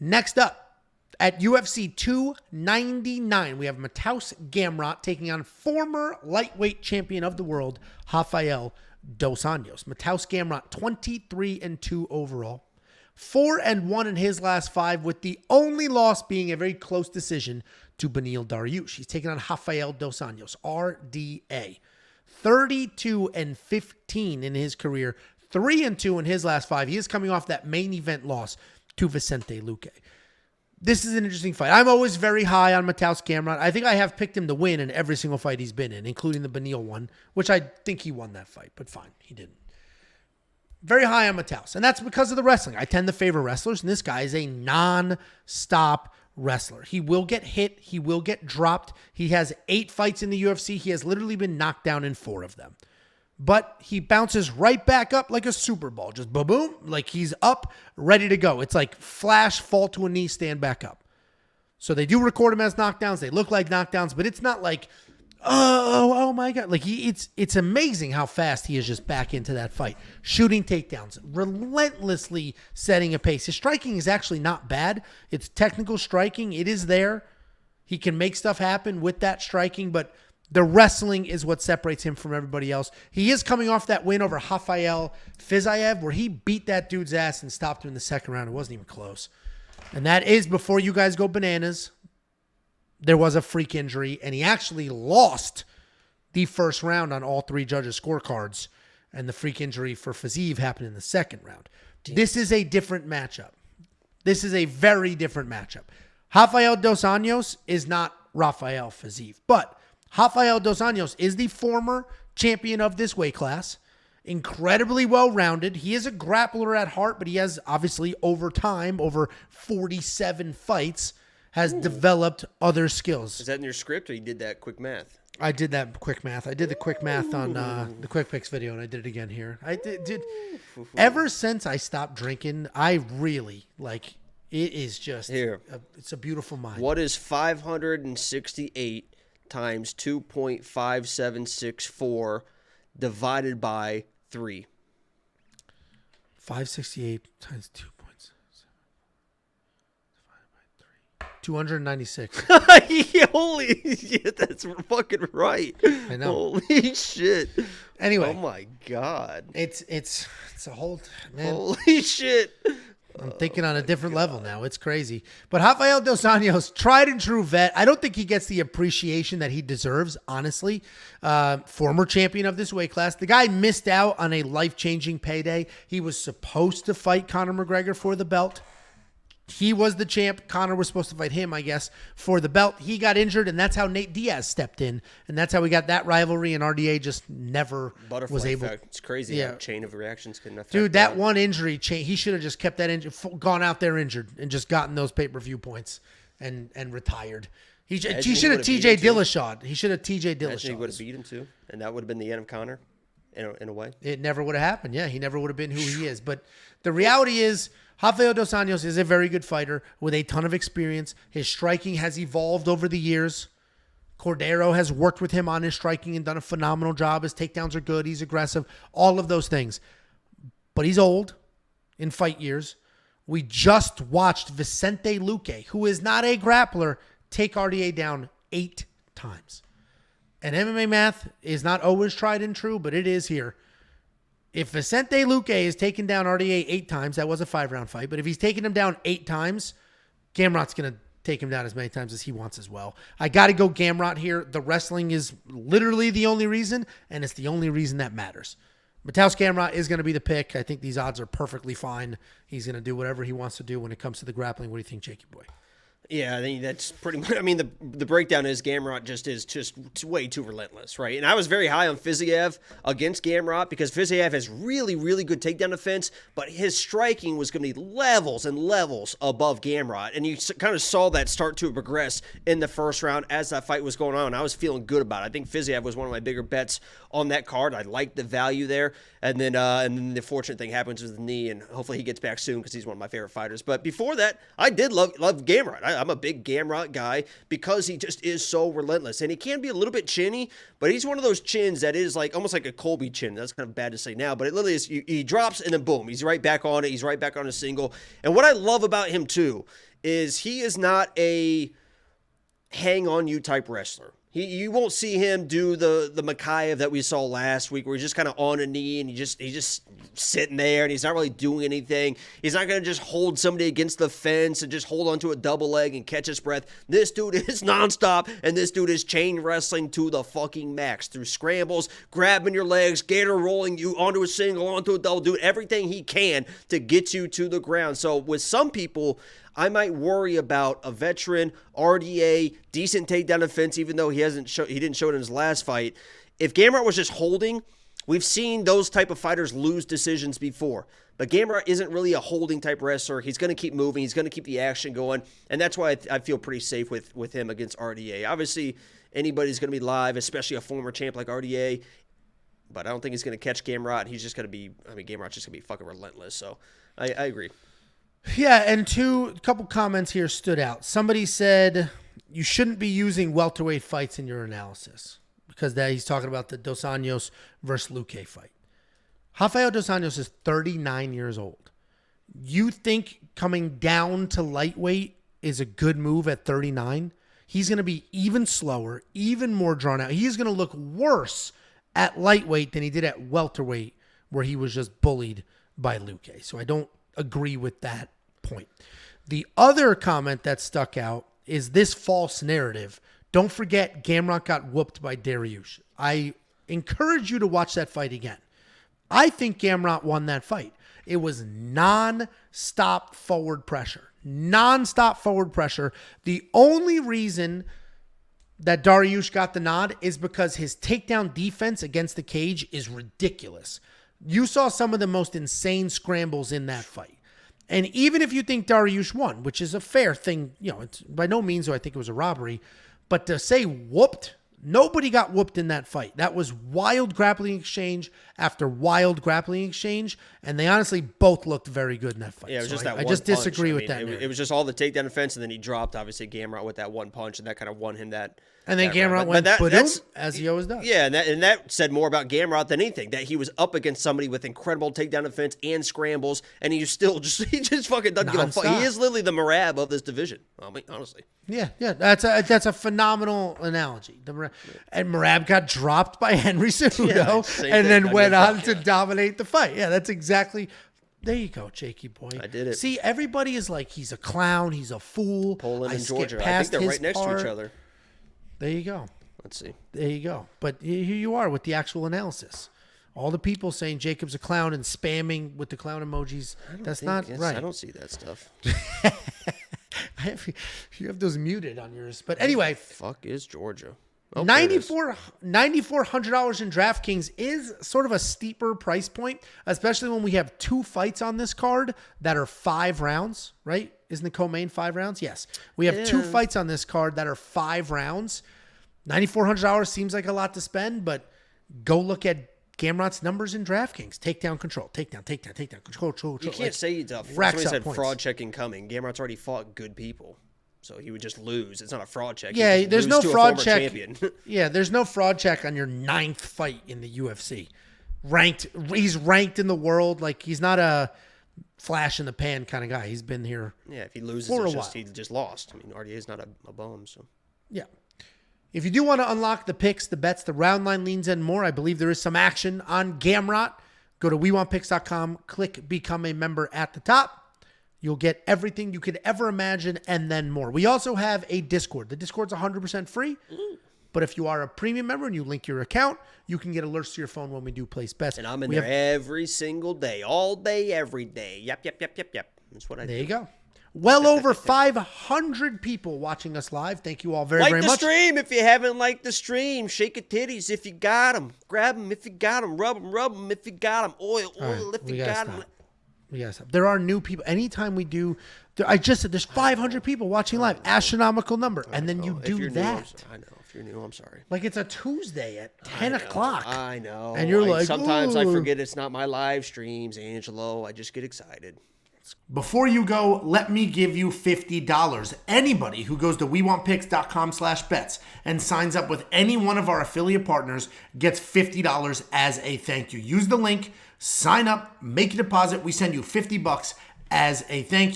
Next up, at UFC 299, we have Mateusz Gamrot taking on former lightweight champion of the world, Rafael dos Anjos. Mateusz Gamrot, 23-2 overall. 4-1 in his last 5, with the only loss being a very close decision to Beneil Dariush. He's taking on Rafael dos Anjos, RDA. 32-15 in his career, 3-2 in his last 5. He is coming off that main event loss to Vicente Luque. This is an interesting fight. I'm always very high on Mateusz Gamrot. I think I have picked him to win in every single fight he's been in, including the Beneil one, which I think he won that fight, but fine, he didn't. Very high on Mateusz, and that's because of the wrestling. I tend to favor wrestlers, and this guy is a non-stop wrestler. He will get hit. He will get dropped. He has 8 fights in the UFC. He has literally been knocked down in 4 of them. But he bounces right back up like a Super Bowl. Just boom, like he's up, ready to go. It's like flash, fall to a knee, stand back up. So they do record him as knockdowns. They look like knockdowns, but it's not like, oh my God. Like it's amazing how fast he is just back into that fight. Shooting takedowns, relentlessly setting a pace. His striking is actually not bad. It's technical striking. It is there. He can make stuff happen with that striking, but the wrestling is what separates him from everybody else. He is coming off that win over Rafael Fiziev, where he beat that dude's ass and stopped him in the second round. It wasn't even close. And that is before you guys go bananas. There was a freak injury, and he actually lost the first round on all 3 judges' scorecards, and the freak injury for Fiziev happened in the second round. Damn. This is a different matchup. This is a very different matchup. Rafael dos Anjos is not Rafael Fiziev, but Rafael dos Anjos is the former champion of this weight class, incredibly well-rounded. He is a grappler at heart, but he has obviously over time, over 47 fights, has developed other skills. Is that in your script, or you did that quick math? I did that quick math. I did the quick math on the Quick Picks video, and I did it again here. I did. Ever since I stopped drinking, I really, like, it is just, it's a beautiful mind. What is 568 times 2.5764 divided by 3? 568 times 2.7 divided by 3. 296. Holy shit, that's fucking right. I know. Holy shit. Anyway. Oh my God. It's a whole, man. Holy shit. I'm thinking on a different level now. It's crazy. But Rafael dos Anjos, tried and true vet. I don't think he gets the appreciation that he deserves, honestly. Former champion of this weight class. The guy missed out on a life-changing payday. He was supposed to fight Conor McGregor for the belt. He was the champ. Conor was supposed to fight him, I guess, for the belt. He got injured, and that's how Nate Diaz stepped in. And that's how we got that rivalry, and RDA just never was able. Effect. It's crazy how chain of reactions can affect. Dude, that one injury, he should have just kept that injury, gone out there injured, and just gotten those pay-per-view points and retired. He should have TJ Dillashaw. He should have TJ Dillashaw. He would have beat him, too, and that would have been the end of Conor in a way. It never would have happened. Yeah, he never would have been who he is. But the reality is, Rafael dos Anjos is a very good fighter with a ton of experience. His striking has evolved over the years. Cordero has worked with him on his striking and done a phenomenal job. His takedowns are good. He's aggressive. All of those things. But he's old in fight years. We just watched Vicente Luque, who is not a grappler, take RDA down 8 times. And MMA math is not always tried and true, but it is here. If Vicente Luque is taken down RDA 8 times, that was a 5-round fight, but if he's taking him down 8 times, Gamrot's going to take him down as many times as he wants as well. I got to go Gamrot here. The wrestling is literally the only reason, and it's the only reason that matters. Mateusz Gamrot is going to be the pick. I think these odds are perfectly fine. He's going to do whatever he wants to do when it comes to the grappling. What do you think, Jakey boy? Yeah, I think that's pretty much. I mean, the breakdown is Gamrot just way too relentless, right? And I was very high on Fiziev against Gamrot because Fiziev has really, really good takedown defense, but his striking was going to be levels and levels above Gamrot. And you kind of saw that start to progress in the first round as that fight was going on. I was feeling good about it. I think Fiziev was one of my bigger bets on that card. I liked the value there. And then the fortunate thing happens with the knee, and hopefully he gets back soon because he's one of my favorite fighters. But before that, I did love Gamrot. I'm a big Gamrot guy because he just is so relentless. And he can be a little bit chinny, but he's one of those chins that is like almost like a Colby chin. That's kind of bad to say now, but it literally is, he drops and then boom, he's right back on it. He's right back on a single. And what I love about him too is he is not a hang-on-you type wrestler. You won't see him do the Mikhaev that we saw last week, where he's just kind of on a knee and he's just sitting there and he's not really doing anything. He's not going to just hold somebody against the fence and just hold onto a double leg and catch his breath. This dude is nonstop, and this dude is chain wrestling to the fucking max through scrambles, grabbing your legs, gator rolling you onto a single, onto a double, doing everything he can to get you to the ground. So with some people, I might worry about a veteran, RDA, decent takedown defense, even though he didn't show it in his last fight. If Gamrot was just holding, we've seen those type of fighters lose decisions before. But Gamrot isn't really a holding type wrestler. He's going to keep moving. He's going to keep the action going. And that's why I feel pretty safe with him against RDA. Obviously, anybody's going to be live, especially a former champ like RDA. But I don't think he's going to catch Gamrot. He's just going to be, Gamrot's just going to be fucking relentless. So I agree. Yeah, and a couple comments here stood out. Somebody said you shouldn't be using welterweight fights in your analysis because he's talking about the Dos Anjos versus Luque fight. Rafael dos Anjos is 39 years old. You think coming down to lightweight is a good move at 39? He's going to be even slower, even more drawn out. He's going to look worse at lightweight than he did at welterweight, where he was just bullied by Luque. So I don't agree with that point. The other comment that stuck out is this false narrative. Don't forget, Gamrot got whooped by Dariush. I encourage you to watch that fight again. I think Gamrot won that fight. It was non-stop forward pressure. Non-stop forward pressure. The only reason that Dariush got the nod is because his takedown defense against the cage is ridiculous. You saw some of the most insane scrambles in that fight. And even if you think Dariush won, which is a fair thing, it's by no means do I think it was a robbery, but to say whooped, nobody got whooped in that fight. That was wild grappling exchange after wild grappling exchange, and they honestly both looked very good in that fight. Yeah, it was so just that I one just punch. disagree with that. It was just all the takedown defense, and then he dropped, obviously, Gamrot with that one punch, and that kind of won him that. And then Gamrot went as he always does. Yeah, and that said more about Gamrot than anything. That he was up against somebody with incredible takedown defense and scrambles, and he just fucking doesn't give a fuck. He is literally the Merab of this division. Honestly. Yeah, that's a phenomenal analogy. And Merab got dropped by Henry Cejudo, and then went on to dominate the fight. Yeah, that's exactly. There you go, Jakey boy. I did it. See, everybody is like, he's a clown, he's a fool. Poland and Georgia. I think they're right next to each other. There you go. Let's see. There you go. But here you are with the actual analysis. All the people saying Jacob's a clown and spamming with the clown emojis. That's not right. I don't see that stuff. You have those muted on yours. But anyway. Fuck is Georgia? Oh, $9,400 in DraftKings is sort of a steeper price point, especially when we have two fights on this card that are 5 rounds, right? Isn't the co-main 5 rounds? Yes. We have 2 fights on this card that are 5 rounds. $9,400 seems like a lot to spend, but go look at Gamrot's numbers in DraftKings. Takedown control. Takedown, control. You can't say somebody said fraud checking coming. Gamrot's already fought good people. So he would just lose. It's not a fraud check. Yeah, there's no fraud check. Yeah, there's no fraud check on your 9th fight in the UFC. He's ranked in the world. Like, he's not a flash in the pan kind of guy. He's been here. Yeah, if he loses, he just lost. I mean, RDA is not a bum. So yeah. If you do want to unlock the picks, the bets, the round line leans, and more, I believe there is some action on Gamrot. Go to WeWantPicks.com. Click Become a Member at the top. You'll get everything you could ever imagine and then more. We also have a Discord. The Discord's 100% free. But if you are a premium member and you link your account, you can get alerts to your phone when we do place bets. And I'm in there every single day, all day, every day. Yep. That's what I do. There you go. Well over 500 people watching us live. Thank you all very much. Like the stream if you haven't liked the stream. Shake your titties if you got them. Grab them if you got them. Rub them if you got them. Oil if you got them. Yes, there are new people. Anytime we do, I just said there's 500 people watching live, astronomical number, and then you do that. I know. If you're new, I'm sorry. Like it's a Tuesday at 10 o'clock. I know. And you're like, sometimes I forget it's not my live streams, Angelo. I just get excited. Before you go, let me give you $50. Anybody who goes to WeWantPicks.com/bets and signs up with any one of our affiliate partners gets $50 as a thank you. Use the link, sign up, make a deposit. We send you $50 as a thank you.